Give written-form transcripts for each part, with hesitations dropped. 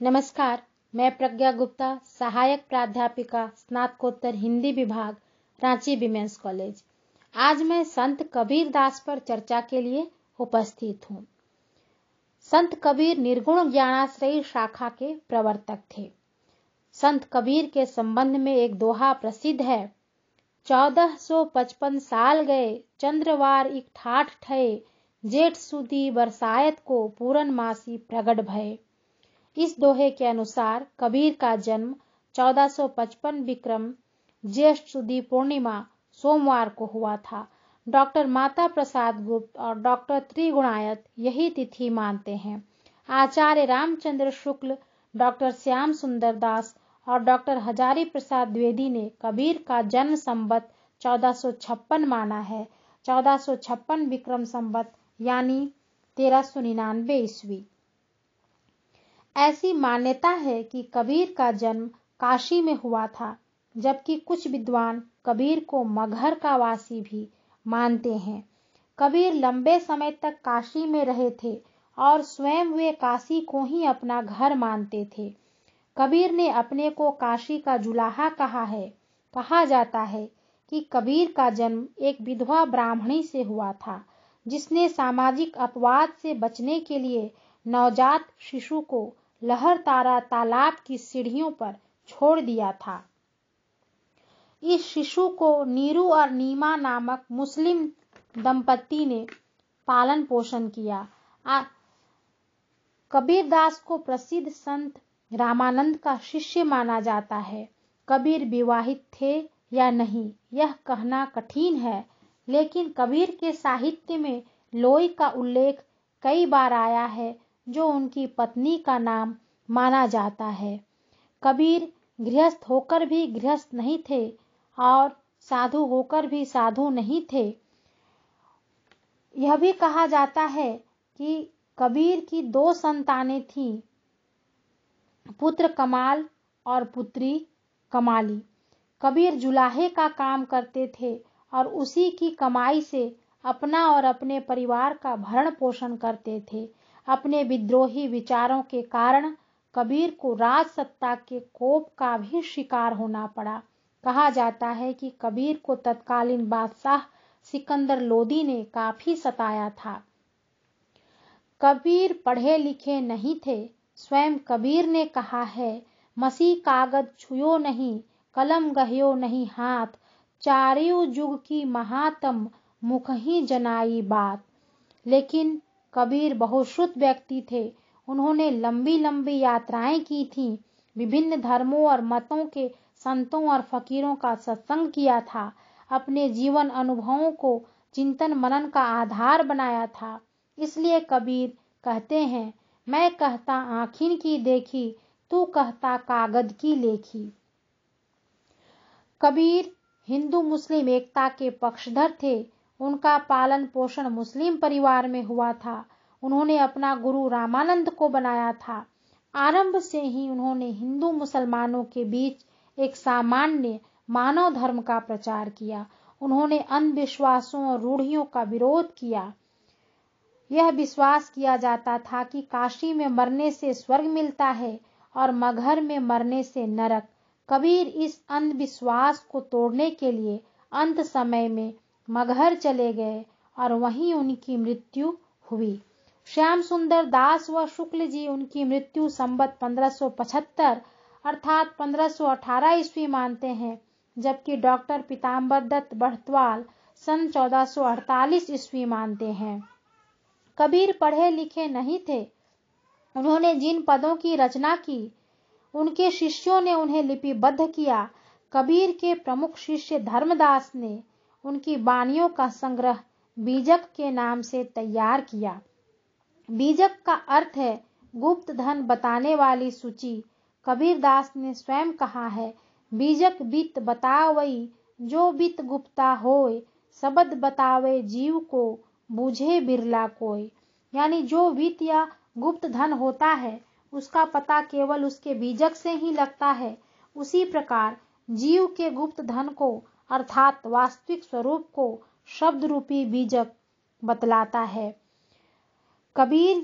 नमस्कार, मैं प्रज्ञा गुप्ता, सहायक प्राध्यापिका, स्नातकोत्तर हिंदी विभाग, रांची विमेंस कॉलेज। आज मैं संत कबीर दास पर चर्चा के लिए उपस्थित हूँ। संत कबीर निर्गुण ज्ञानाश्रयी शाखा के प्रवर्तक थे। संत कबीर के संबंध में एक दोहा प्रसिद्ध है। 1455 साल गए, चंद्रवार एक ठाठ ठये, जेठ सुदी बरसायत को पूरन मासी प्रगट भये। इस दोहे के अनुसार कबीर का जन्म 1455 विक्रम ज्येष्ठ सुदी पूर्णिमा सोमवार को हुआ था। डॉक्टर माता प्रसाद गुप्त और डॉक्टर त्रिगुणायत यही तिथि मानते हैं। आचार्य रामचंद्र शुक्ल, डॉक्टर श्याम सुंदर दास और डॉक्टर हजारी प्रसाद द्विवेदी ने कबीर का जन्म संवत 1456 माना है। 1456 विक्रम संवत यानी 1399 ईस्वी। ऐसी मान्यता है कि कबीर का जन्म काशी में हुआ था, जबकि कुछ विद्वान कबीर को मगहर का वासी भी मानते हैं। कबीर लंबे समय तक काशी में रहे थे और स्वयं वे काशी को ही अपना घर मानते थे। कबीर ने अपने को काशी का जुलाहा कहा है। कहा जाता है कि कबीर का जन्म एक विधवा ब्राह्मणी से हुआ था, जिसने सामाजिक अपवाद से बचने के लिए नवजात शिशु को लहरतारा तालाब की सीढ़ियों पर छोड़ दिया था। इस शिशु को नीरू और नीमा नामक मुस्लिम दंपति ने पालन पोषण किया। कबीर दास को प्रसिद्ध संत रामानंद का शिष्य माना जाता है। कबीर विवाहित थे या नहीं यह कहना कठिन है, लेकिन कबीर के साहित्य में लोई का उल्लेख कई बार आया है, जो उनकी पत्नी का नाम माना जाता है। कबीर गृहस्थ होकर भी गृहस्थ नहीं थे और साधु होकर भी साधु नहीं थे। यह भी कहा जाता है कि कबीर की 2 संतानें थीं, पुत्र कमाल और पुत्री कमाली। कबीर जुलाहे का काम करते थे और उसी की कमाई से अपना और अपने परिवार का भरण पोषण करते थे। अपने विद्रोही विचारों के कारण कबीर को राज सत्ता के कोप का भी शिकार होना पड़ा। कहा जाता है कि कबीर को तत्कालीन बादशाह सिकंदर लोदी ने काफी सताया था। कबीर पढ़े लिखे नहीं थे। स्वयं कबीर ने कहा है, मसी कागज छुयो नहीं, कलम गह्यो नहीं हाथ, चारियों जुग की महात्म मुख ही जनाई बात। लेकिन कबीर बहुश्रुत व्यक्ति थे। उन्होंने लंबी लंबी यात्राएं की थीं, विभिन्न धर्मों और मतों के संतों और फकीरों का सत्संग किया था, अपने जीवन अनुभवों को चिंतन मनन का आधार बनाया था। इसलिए कबीर कहते हैं, मैं कहता आँखिन की देखी, तू कहता कागज की लेखी। कबीर हिंदू मुस्लिम एकता के पक्षधर थे। उनका पालन पोषण मुस्लिम परिवार में हुआ था। उन्होंने अपना गुरु रामानंद को बनाया था। आरंभ से ही उन्होंने हिंदू मुसलमानों के बीच एक सामान्य मानव धर्म का प्रचार किया। उन्होंने अंधविश्वासों और रूढ़ियों का विरोध किया। यह विश्वास किया जाता था कि काशी में मरने से स्वर्ग मिलता है और मगहर में मरने से नरक। कबीर इस अंधविश्वास को तोड़ने के लिए अंत समय में मगहर चले गए और वहीं उनकी मृत्यु हुई। श्याम सुंदर दास व शुक्ल जी उनकी मृत्यु संवत 1575 अर्थात 1518 ईस्वी मानते हैं, जबकि डॉक्टर पीताम्बर दत्त बढ़तवाल सन 1448 ईस्वी मानते हैं। कबीर पढ़े लिखे नहीं थे। उन्होंने जिन पदों की रचना की, उनके शिष्यों ने उन्हें लिपिबद्ध किया। कबीर के प्रमुख शिष्य धर्मदास ने उनकी वाणियों का संग्रह बीजक के नाम से तैयार किया। बीजक का अर्थ है गुप्त धन बताने वाली सूची। कबीर दास ने स्वयं कहा है, बीजक बित बतावई, जो बित गुप्ता होय, शब्द बतावे जीव को, बूझे बिरला कोय। यानी जो वित्त या गुप्त धन होता है, उसका पता केवल उसके बीजक से ही लगता है। उसी प्रकार जीव के गुप्त धन को अर्थात वास्तविक स्वरूप को शब्द रूपी बीजक बतलाता है। कबीर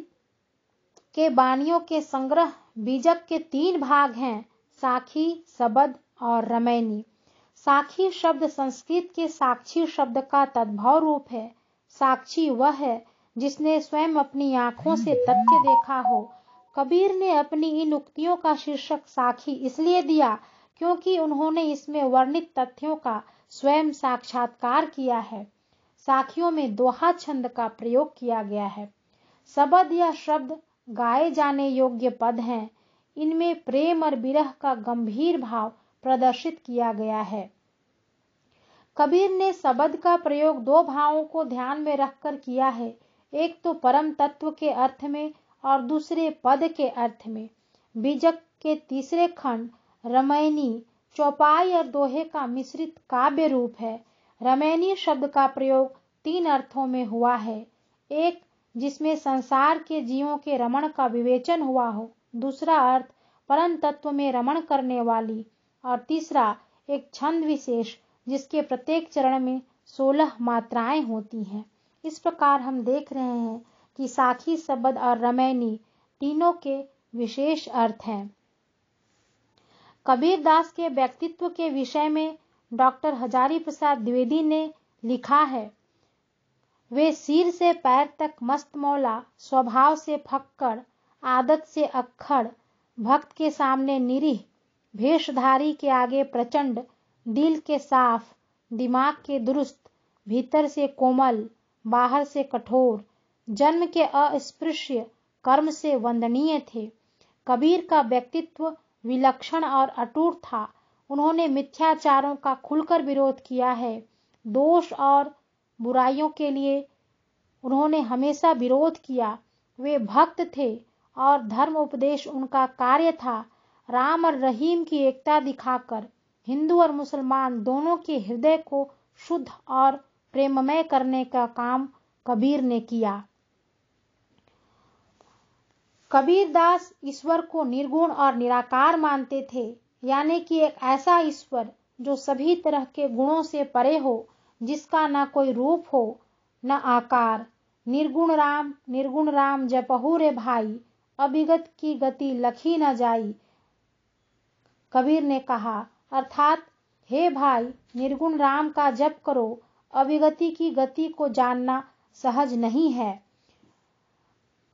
के बानियों के संग्रह बीजक के 3 भाग हैं, साखी, सबद और रमैनी। साखी शब्द संस्कृत के साक्षी शब्द का तद्भव रूप है। साक्षी वह है जिसने स्वयं अपनी आंखों से तथ्य देखा हो। कबीर ने अपनी इन उक्तियों का शीर्षक साखी इसलिए दिया क्योंकि उन्होंने इसमें वर्णित तथ्यों का स्वयं साक्षात्कार किया है। साखियों में दोहा छंद का प्रयोग किया गया है। सबद या शब्द गाए जाने योग्य पद हैं। इनमें प्रेम और विरह का गंभीर भाव प्रदर्शित किया गया है। कबीर ने सबद का प्रयोग 2 भावों को ध्यान में रखकर किया है, एक तो परम तत्व के अर्थ में और दूसरे पद के अर्थ में। बीजक के तीसरे खंड रमैनी चौपाई और दोहे का मिश्रित काव्य रूप है। रमैनी शब्द का प्रयोग 3 अर्थों में हुआ है। एक, जिसमें संसार के जीवों के रमण का विवेचन हुआ हो। दूसरा अर्थ परम तत्व में रमण करने वाली। और तीसरा एक छंद विशेष जिसके प्रत्येक चरण में 16 मात्राएं होती हैं। इस प्रकार हम देख रहे हैं कि साखी, सबद और रमैनी तीनों के विशेष अर्थ हैं। कबीर दास के व्यक्तित्व के विषय में डॉक्टर हजारी प्रसाद द्विवेदी ने लिखा है, वे सिर से पैर तक मस्त मौला, स्वभाव से फक्कड़, आदत से अक्खड़, भक्त के सामने निरीह, भेषधारी के आगे प्रचंड, दिल के साफ, दिमाग के दुरुस्त, भीतर से कोमल, बाहर से कठोर, जन्म के अस्पृश्य, कर्म से वंदनीय थे। कबीर का व्यक्तित्व विलक्षण और अटूट था। उन्होंने मिथ्याचारों का खुलकर विरोध किया है। दोष और बुराइयों के लिए उन्होंने हमेशा विरोध किया। वे भक्त थे और धर्म उपदेश उनका कार्य था। राम और रहीम की एकता दिखाकर हिंदू और मुसलमान दोनों के हृदय को शुद्ध और प्रेममय करने का काम कबीर ने किया। कबीर दास ईश्वर को निर्गुण और निराकार मानते थे, यानी कि एक ऐसा ईश्वर जो सभी तरह के गुणों से परे हो, जिसका न कोई रूप हो न आकार। निर्गुण राम जपहु रे भाई, अभिगत की गति लखी न जाई। कबीर ने कहा, अर्थात हे भाई, निर्गुण राम का जप करो, अभिगति की गति को जानना सहज नहीं है।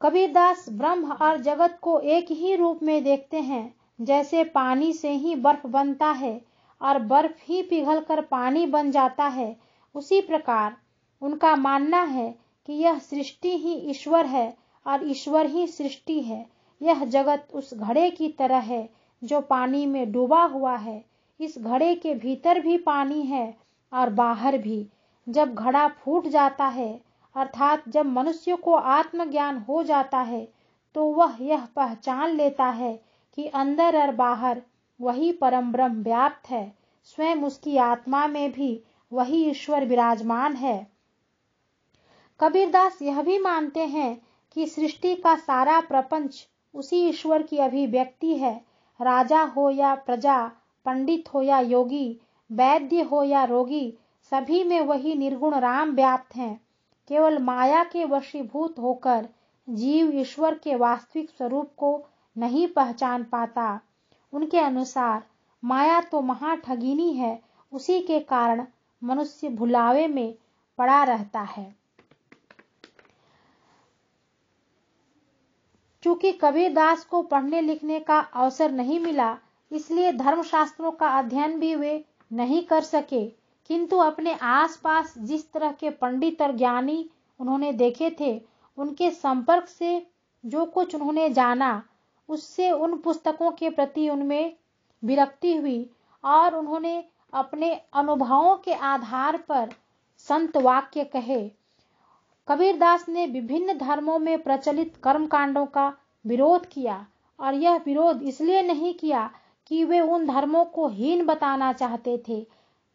कबीरदास ब्रह्म और जगत को एक ही रूप में देखते हैं। जैसे पानी से ही बर्फ बनता है और बर्फ ही पिघलकर पानी बन जाता है, उसी प्रकार उनका मानना है कि यह सृष्टि ही ईश्वर है और ईश्वर ही सृष्टि है। यह जगत उस घड़े की तरह है जो पानी में डूबा हुआ है। इस घड़े के भीतर भी पानी है और बाहर भी। जब घड़ा फूट जाता है, अर्थात जब मनुष्य को आत्मज्ञान हो जाता है, तो वह यह पहचान लेता है कि अंदर और बाहर वही परम ब्रह्म व्याप्त है। स्वयं उसकी आत्मा में भी वही ईश्वर विराजमान है। कबीरदास यह भी मानते हैं कि सृष्टि का सारा प्रपंच उसी ईश्वर की अभिव्यक्ति है। राजा हो या प्रजा, पंडित हो या योगी, वैद्य हो या रोगी, सभी में वही निर्गुण राम व्याप्त हैं। केवल माया के वशीभूत होकर जीव ईश्वर के वास्तविक स्वरूप को नहीं पहचान पाता। उनके अनुसार माया तो महाठगिनी है, उसी के कारण मनुष्य भुलावे में पड़ा रहता है। चूंकि कबीरदास को पढ़ने लिखने का अवसर नहीं मिला, इसलिए धर्मशास्त्रों का अध्ययन भी वे नहीं कर सके, किंतु अपने आसपास जिस तरह के पंडित और ज्ञानी उन्होंने देखे थे, उनके संपर्क से जो कुछ उन्होंने जाना, उससे उन पुस्तकों के प्रति उनमें विरक्ति हुई और उन्होंने अपने अनुभवों के आधार पर संत वाक्य कहे। कबीरदास ने विभिन्न धर्मों में प्रचलित कर्मकांडों का विरोध किया, और यह विरोध इसलिए नहीं किया कि वे उन धर्मों को हीन बताना चाहते थे,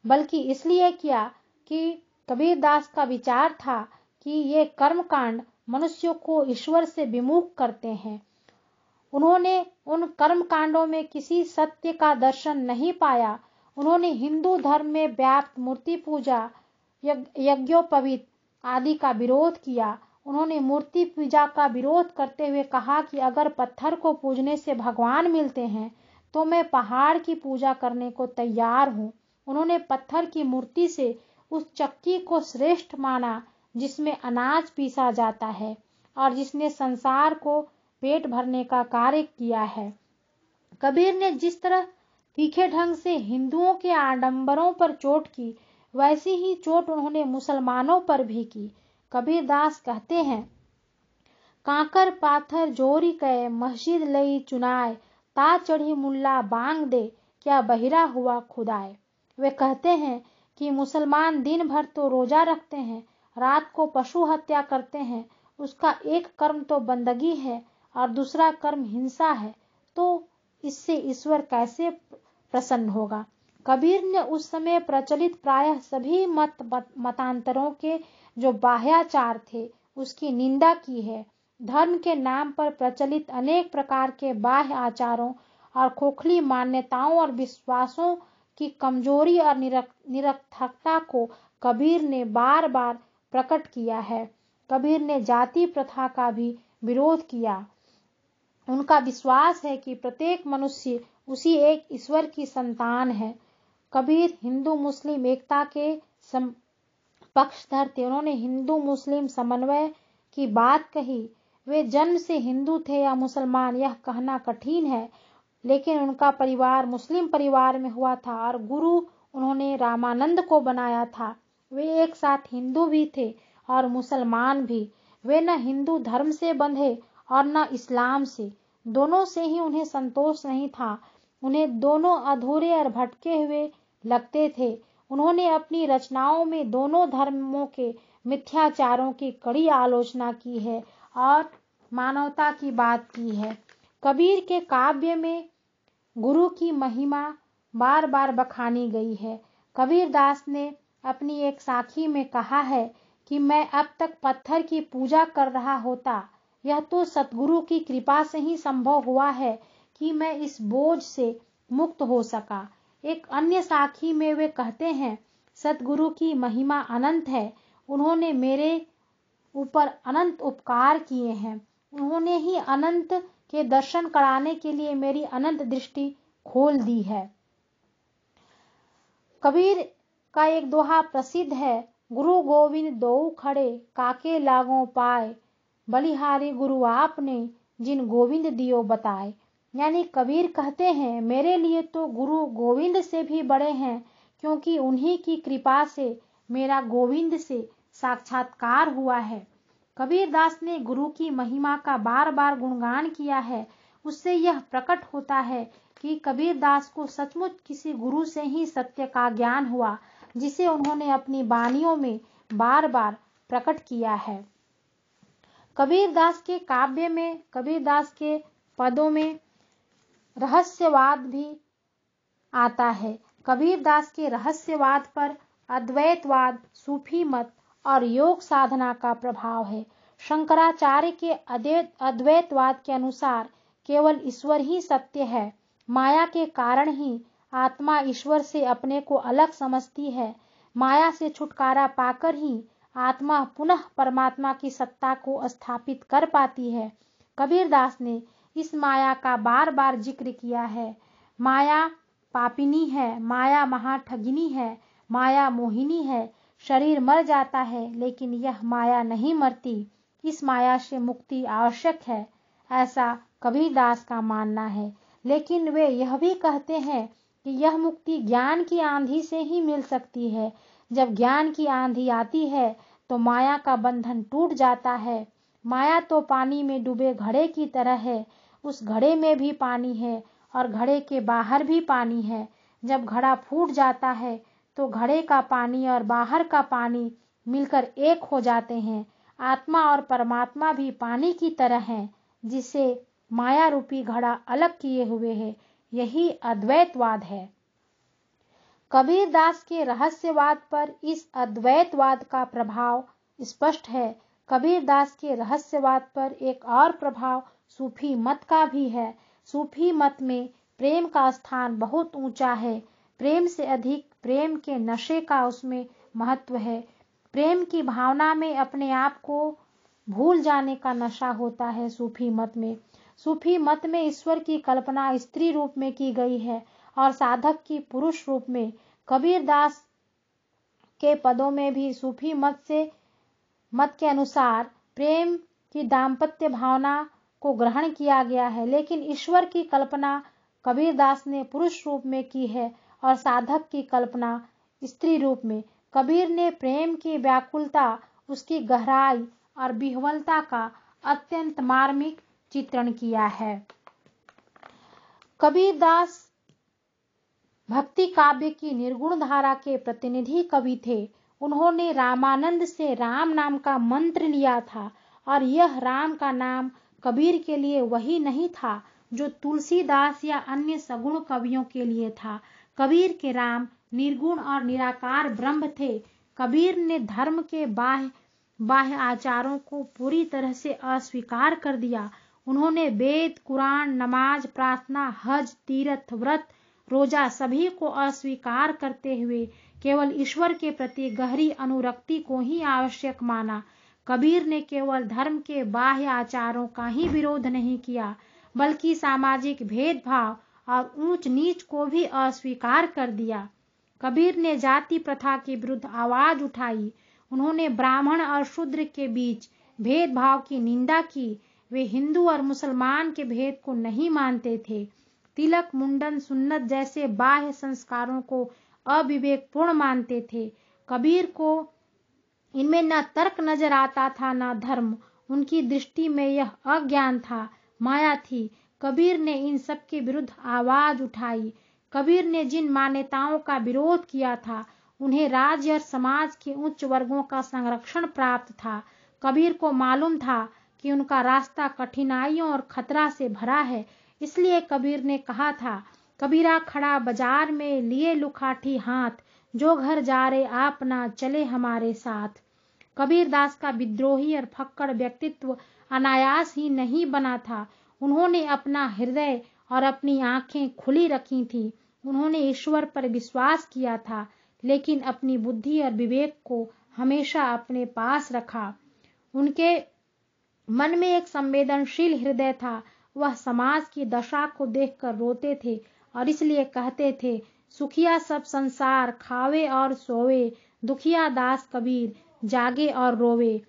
बल्कि इसलिए किया कि कबीरदास का विचार था कि ये कर्मकांड मनुष्यों को ईश्वर से विमुख करते हैं। उन्होंने उन कर्मकांडों में किसी सत्य का दर्शन नहीं पाया। उन्होंने हिंदू धर्म में व्याप्त मूर्ति पूजा, यज्ञोपवीत आदि का विरोध किया। उन्होंने मूर्ति पूजा का विरोध करते हुए कहा कि अगर पत्थर को पूजने से भगवान मिलते हैं तो मैं पहाड़ की पूजा करने को तैयार हूँ। उन्होंने पत्थर की मूर्ति से उस चक्की को श्रेष्ठ माना जिसमें अनाज पीसा जाता है और जिसने संसार को पेट भरने का कार्य किया है। कबीर ने जिस तरह तीखे ढंग से हिंदुओं के आडंबरों पर चोट की, वैसी ही चोट उन्होंने मुसलमानों पर भी की। कबीर दास कहते हैं, कांकर पाथर जोरी कै मस्जिद लई चुनाए, ता चढ़ी मुल्ला बांग दे, क्या बहिरा हुआ खुदाए। वे कहते हैं कि मुसलमान दिन भर तो रोजा रखते हैं, रात को पशु हत्या करते हैं, उसका एक कर्म तो बंदगी है और दूसरा कर्म हिंसा है, तो इससे ईश्वर कैसे प्रसन्न होगा। कबीर ने उस समय प्रचलित प्रायः सभी मतांतरों के जो बाह्याचार थे उसकी निंदा की है। धर्म के नाम पर प्रचलित अनेक प्रकार के बाह्य आचारों और खोखली मान्यताओं और विश्वासों की कमजोरी और निरर्थकता को कबीर ने बार बार प्रकट किया है। कबीर ने जाति प्रथा का भी विरोध किया। उनका विश्वास है कि प्रत्येक मनुष्य उसी एक ईश्वर की संतान है। कबीर हिंदू मुस्लिम एकता के पक्षधर थे। उन्होंने हिंदू मुस्लिम समन्वय की बात कही। वे जन्म से हिंदू थे या मुसलमान यह कहना कठिन है, लेकिन उनका परिवार मुस्लिम परिवार में हुआ था और गुरु उन्होंने रामानंद को बनाया था। वे एक साथ हिंदू भी थे और मुसलमान भी। वे न हिंदू धर्म से बंधे और न इस्लाम से। दोनों से ही उन्हें संतोष नहीं था। उन्हें दोनों अधूरे और भटके हुए लगते थे। उन्होंने अपनी रचनाओं में दोनों धर्मों के मिथ्याचारों की कड़ी आलोचना की है और मानवता की बात की है। कबीर के काव्य में गुरु की महिमा बार बार बखानी गई है। कबीर दास ने अपनी एक साखी में कहा है कि मैं अब तक पत्थर की पूजा कर रहा होता, यह तो सतगुरु की कृपा से ही संभव हुआ है कि मैं इस बोझ से मुक्त हो सका। एक अन्य साखी में वे कहते हैं, सतगुरु की महिमा अनंत है, उन्होंने मेरे ऊपर अनंत उपकार किए हैं, उन्होंने ही अनंत के दर्शन कराने के लिए मेरी अनंत दृष्टि खोल दी है। कबीर का एक दोहा प्रसिद्ध है, गुरु गोविंद दो खड़े, काके लागों पाए, बलिहारी गुरु आपने, जिन गोविंद दियो बताए। यानी कबीर कहते हैं, मेरे लिए तो गुरु गोविंद से भी बड़े हैं, क्योंकि उन्हीं की कृपा से मेरा गोविंद से साक्षात्कार हुआ है। कबीर दास ने गुरु की महिमा का बार बार गुणगान किया है। उससे यह प्रकट होता है कि कबीर दास को सचमुच किसी गुरु से ही सत्य का ज्ञान हुआ, जिसे उन्होंने अपनी वाणियों में बार बार प्रकट किया है। कबीर दास के काव्य में, कबीर दास के पदों में रहस्यवाद भी आता है। कबीर दास के रहस्यवाद पर अद्वैतवाद, सूफी मत और योग साधना का प्रभाव है। शंकराचार्य के अद्वैतवाद के अनुसार केवल ईश्वर ही सत्य है। माया के कारण ही आत्मा ईश्वर से अपने को अलग समझती है। माया से छुटकारा पाकर ही आत्मा पुनः परमात्मा की सत्ता को स्थापित कर पाती है। कबीर दास ने इस माया का बार बार जिक्र किया है। माया पापिनी है, माया महाठगिनी है, माया मोहिनी है। शरीर मर जाता है लेकिन यह माया नहीं मरती। इस माया से मुक्ति आवश्यक है, ऐसा कबीर दास का मानना है। लेकिन वे यह भी कहते हैं कि यह मुक्ति ज्ञान की आंधी से ही मिल सकती है। जब ज्ञान की आंधी आती है तो माया का बंधन टूट जाता है। माया तो पानी में डूबे घड़े की तरह है। उस घड़े में भी पानी है और घड़े के बाहर भी पानी है। जब घड़ा फूट जाता है तो घड़े का पानी और बाहर का पानी मिलकर एक हो जाते हैं। आत्मा और परमात्मा भी पानी की तरह हैं, जिसे माया रूपी घड़ा अलग किए हुए है। यही अद्वैतवाद है। कबीर दास के रहस्यवाद पर इस अद्वैतवाद का प्रभाव स्पष्ट है। कबीर दास के रहस्यवाद पर एक और प्रभाव सूफी मत का भी है। सूफी मत में प्रेम का स्थान बहुत ऊंचा है। प्रेम से अधिक प्रेम के नशे का उसमें महत्व है। प्रेम की भावना में अपने आप को भूल जाने का नशा होता है सूफी मत में। सूफी मत में ईश्वर की कल्पना स्त्री रूप में की गई है और साधक की पुरुष रूप में। कबीर दास के पदों में भी सूफी मत के अनुसार प्रेम की दाम्पत्य भावना को ग्रहण किया गया है, लेकिन ईश्वर की कल्पना कबीर दास ने पुरुष रूप में की है और साधक की कल्पना स्त्री रूप में। कबीर ने प्रेम की व्याकुलता, उसकी गहराई और विह्वलता का अत्यंत मार्मिक चित्रण किया है। कबीर दास भक्ति काव्य की निर्गुण धारा के प्रतिनिधि कवि थे। उन्होंने रामानंद से राम नाम का मंत्र लिया था और यह राम का नाम कबीर के लिए वही नहीं था जो तुलसीदास या अन्य सगुण कवियों के लिए था। कबीर के राम निर्गुण और निराकार ब्रह्म थे। कबीर ने धर्म के बाह्य आचारों को पूरी तरह से अस्वीकार कर दिया। उन्होंने वेद, कुरान, नमाज, प्रार्थना, हज, तीर्थ, व्रत, रोजा सभी को अस्वीकार करते हुए केवल ईश्वर के प्रति गहरी अनुरक्ति को ही आवश्यक माना। कबीर ने केवल धर्म के बाह्य आचारों का ही विरोध नहीं किया, बल्कि सामाजिक भेदभाव और ऊंच नीच को भी अस्वीकार कर दिया। कबीर ने जाति प्रथा के विरुद्ध आवाज उठाई। उन्होंने ब्राह्मण और शूद्र के बीच भेदभाव की निंदा की। वे हिंदू और मुसलमान के भेद को नहीं मानते थे। तिलक, मुंडन, सुन्नत जैसे बाह्य संस्कारों को अविवेकपूर्ण मानते थे। कबीर को इनमें न तर्क नजर आता था न धर्म। उनकी दृष्टि में यह अज्ञान था, माया थी। कबीर ने इन सब के विरुद्ध आवाज उठाई। कबीर ने जिन मान्यताओं का विरोध किया था, उन्हें राज्य और समाज के उच्च वर्गों का संरक्षण प्राप्त था। कबीर को मालूम था कि उनका रास्ता कठिनाइयों और खतरा से भरा है। इसलिए कबीर ने कहा था, कबीरा खड़ा बाजार में लिए लुखाठी हाथ, जो घर जा रे आप ना चले हमारे साथ। कबीर दास का विद्रोही और फक्कड़ व्यक्तित्व अनायास ही नहीं बना था। उन्होंने अपना हृदय और अपनी आंखें खुली रखी थी। उन्होंने ईश्वर पर विश्वास किया था, लेकिन अपनी बुद्धि और विवेक को हमेशा अपने पास रखा। उनके मन में एक संवेदनशील हृदय था। वह समाज की दशा को देखकर रोते थे और इसलिए कहते थे, सुखिया सब संसार खावे और सोवे, दुखिया दास कबीर जागे और रोवे।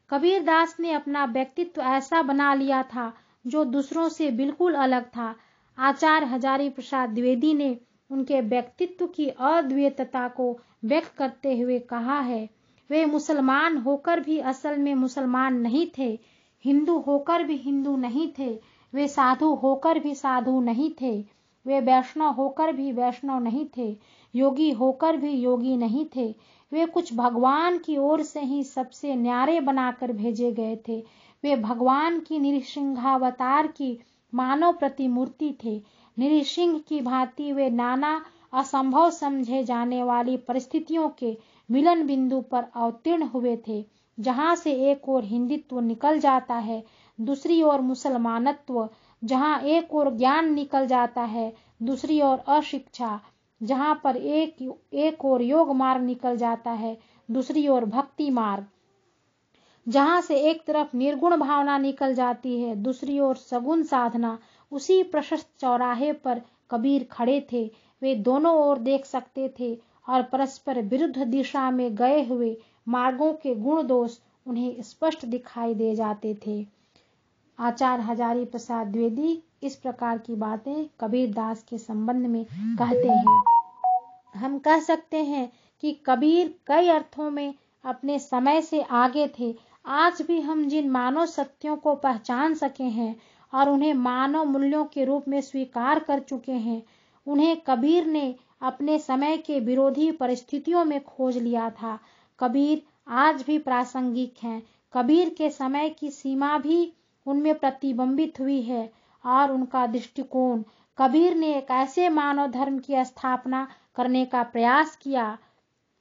कबीर दास ने अपना व्यक्तित्व ऐसा बना लिया था जो दूसरों से बिल्कुल अलग था। आचार्य हजारी प्रसाद द्विवेदी ने उनके व्यक्तित्व की अद्वितीयता को व्यक्त करते हुए कहा है, वे मुसलमान होकर भी असल में मुसलमान नहीं थे, हिंदू होकर भी हिंदू नहीं थे, वे साधु होकर भी साधु नहीं थे, वे वैष्णव होकर भी वैष्णव नहीं थे, योगी होकर भी योगी नहीं थे। वे कुछ भगवान की ओर से ही सबसे न्यारे बनाकर भेजे गए थे। वे भगवान की नृसिंहावतार की मानव प्रतिमूर्ति थे। नृसिंह की भांति वे नाना असंभव समझे जाने वाली परिस्थितियों के मिलन बिंदु पर अवतीर्ण हुए थे, जहां से एक ओर हिंदुत्व निकल जाता है, दूसरी ओर मुसलमानत्व, जहां एक ओर ज्ञान निकल जाता है, दूसरी ओर अशिक्षा, जहां पर एक ओर योग मार्ग निकल जाता है, दूसरी ओर भक्ति मार्ग, जहां से एक तरफ निर्गुण भावना निकल जाती है, दूसरी ओर सगुण साधना। उसी प्रशस्त चौराहे पर कबीर खड़े थे। वे दोनों ओर देख सकते थे और परस्पर विरुद्ध दिशा में गए हुए मार्गों के गुण दोष उन्हें स्पष्ट दिखाई दे जाते थे। आचार्य हजारी प्रसाद द्विवेदी इस प्रकार की बातें कबीर दास के संबंध में कहते हैं। हम कह सकते हैं कि कबीर कई अर्थों में अपने समय से आगे थे। आज भी हम जिन मानव सत्यों को पहचान सके हैं और उन्हें मानव मूल्यों के रूप में स्वीकार कर चुके हैं, उन्हें कबीर ने अपने समय के विरोधी परिस्थितियों में खोज लिया था। कबीर आज भी प्रासंगिक हैं। कबीर के समय की सीमा भी उनमें प्रतिबिंबित हुई है और उनका दृष्टिकोण। कबीर ने एक ऐसे मानव धर्म की स्थापना करने का प्रयास किया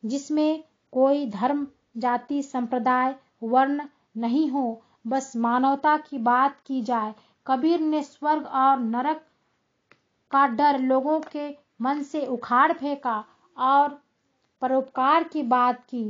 जिसमें कोई धर्म, जाति, संप्रदाय, वर्ण नहीं हो, बस मानवता की बात की जाए। कबीर ने स्वर्ग और नरक का डर लोगों के मन से उखाड़ फेंका और परोपकार की बात की।